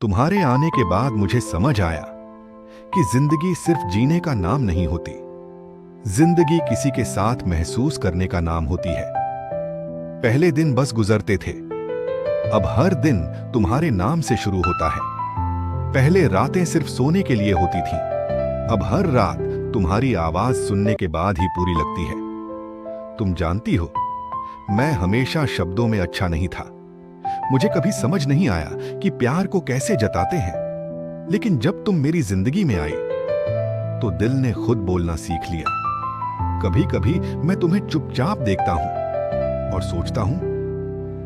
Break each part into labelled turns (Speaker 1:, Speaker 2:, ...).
Speaker 1: तुम्हारे आने के बाद मुझे समझ आया कि जिंदगी सिर्फ जीने का नाम नहीं होती। जिंदगी किसी के साथ महसूस करने का नाम होती है। पहले दिन बस गुजरते थे, अब हर दिन तुम्हारे नाम से शुरू होता है। पहले रातें सिर्फ सोने के लिए होती थीं, अब हर रात तुम्हारी आवाज सुनने के बाद ही पूरी लगती है। तुम जानती हो, मैं हमेशा शब्दों में अच्छा नहीं था। मुझे कभी समझ नहीं आया कि प्यार को कैसे जताते हैं, लेकिन जब तुम मेरी जिंदगी में आई तो दिल ने खुद बोलना सीख लिया। कभी कभी मैं तुम्हें चुपचाप देखता हूं और सोचता हूं,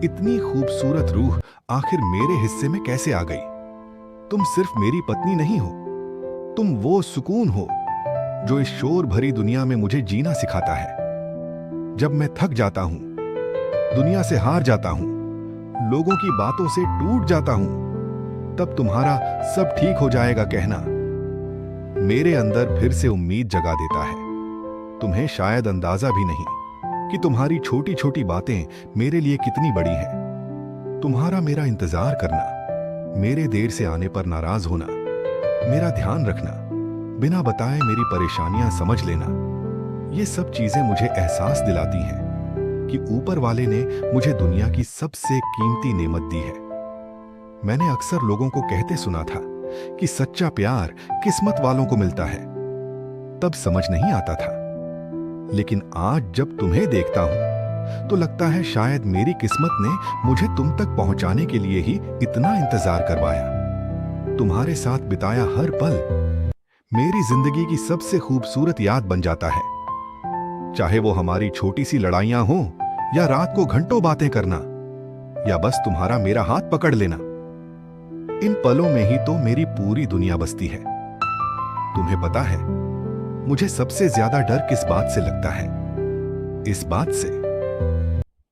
Speaker 1: इतनी खूबसूरत रूह आखिर मेरे हिस्से में कैसे आ गई। तुम सिर्फ मेरी पत्नी नहीं हो, तुम वो सुकून हो जो इस शोर भरी दुनिया में मुझे जीना सिखाता है। जब मैं थक जाता हूं, दुनिया से हार जाता हूं, लोगों की बातों से टूट जाता हूं, तब तुम्हारा सब ठीक हो जाएगा कहना मेरे अंदर फिर से उम्मीद जगा देता है। तुम्हें शायद अंदाजा भी नहीं कि तुम्हारी छोटी छोटी बातें मेरे लिए कितनी बड़ी हैं। तुम्हारा मेरा इंतजार करना, मेरे देर से आने पर नाराज होना, मेरा ध्यान रखना, बिना बताए मेरी परेशानियां समझ लेना, ये सब चीजें मुझे एहसास दिलाती हैं कि ऊपर वाले ने मुझे दुनिया की सबसे कीमती नेमत दी है। मैंने अक्सर लोगों को कहते सुना था कि सच्चा प्यार किस्मत वालों को मिलता है। तब समझ नहीं आता था, लेकिन आज जब तुम्हें देखता हूं तो लगता है शायद मेरी किस्मत ने मुझे तुम तक पहुंचाने के लिए ही इतना इंतजार करवाया। तुम्हारे साथ बिताया हर पल मेरी जिंदगी की सबसे खूबसूरत याद बन जाता है। चाहे वो हमारी छोटी सी लड़ाइयां हों या रात को घंटों बातें करना या बस तुम्हारा मेरा हाथ पकड़ लेना, इन पलों में ही तो मेरी पूरी दुनिया बसती है। तुम्हें पता है, मुझे सबसे ज्यादा डर किस बात से लगता है? इस बात से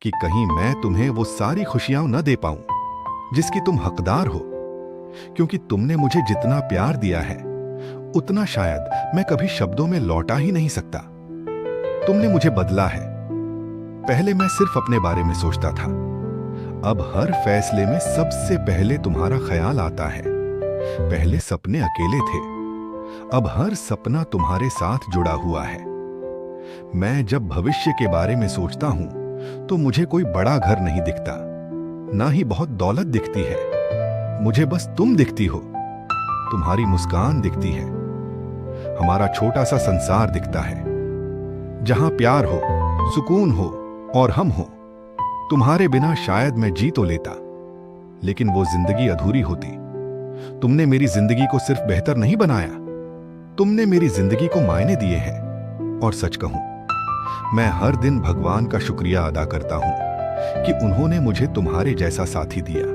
Speaker 1: कि कहीं मैं तुम्हें वो सारी खुशियां न दे पाऊं जिसकी तुम हकदार हो, क्योंकि तुमने मुझे जितना प्यार दिया है उतना शायद मैं कभी शब्दों में लौटा ही नहीं सकता। तुमने मुझे बदला है। पहले मैं सिर्फ अपने बारे में सोचता था, अब हर फैसले में सबसे पहले तुम्हारा ख्याल आता है। पहले सपने अकेले थे, अब हर सपना तुम्हारे साथ जुड़ा हुआ है। मैं जब भविष्य के बारे में सोचता हूं तो मुझे कोई बड़ा घर नहीं दिखता, ना ही बहुत दौलत दिखती है। मुझे बस तुम दिखती हो, तुम्हारी मुस्कान दिखती है, हमारा छोटा सा संसार दिखता है जहां प्यार हो, सुकून हो और हम हो। तुम्हारे बिना शायद मैं जी तो लेता, लेकिन वो जिंदगी अधूरी होती। तुमने मेरी जिंदगी को सिर्फ बेहतर नहीं बनाया, तुमने मेरी जिंदगी को मायने दिए हैं। और सच कहूं, मैं हर दिन भगवान का शुक्रिया अदा करता हूं कि उन्होंने मुझे तुम्हारे जैसा साथी दिया।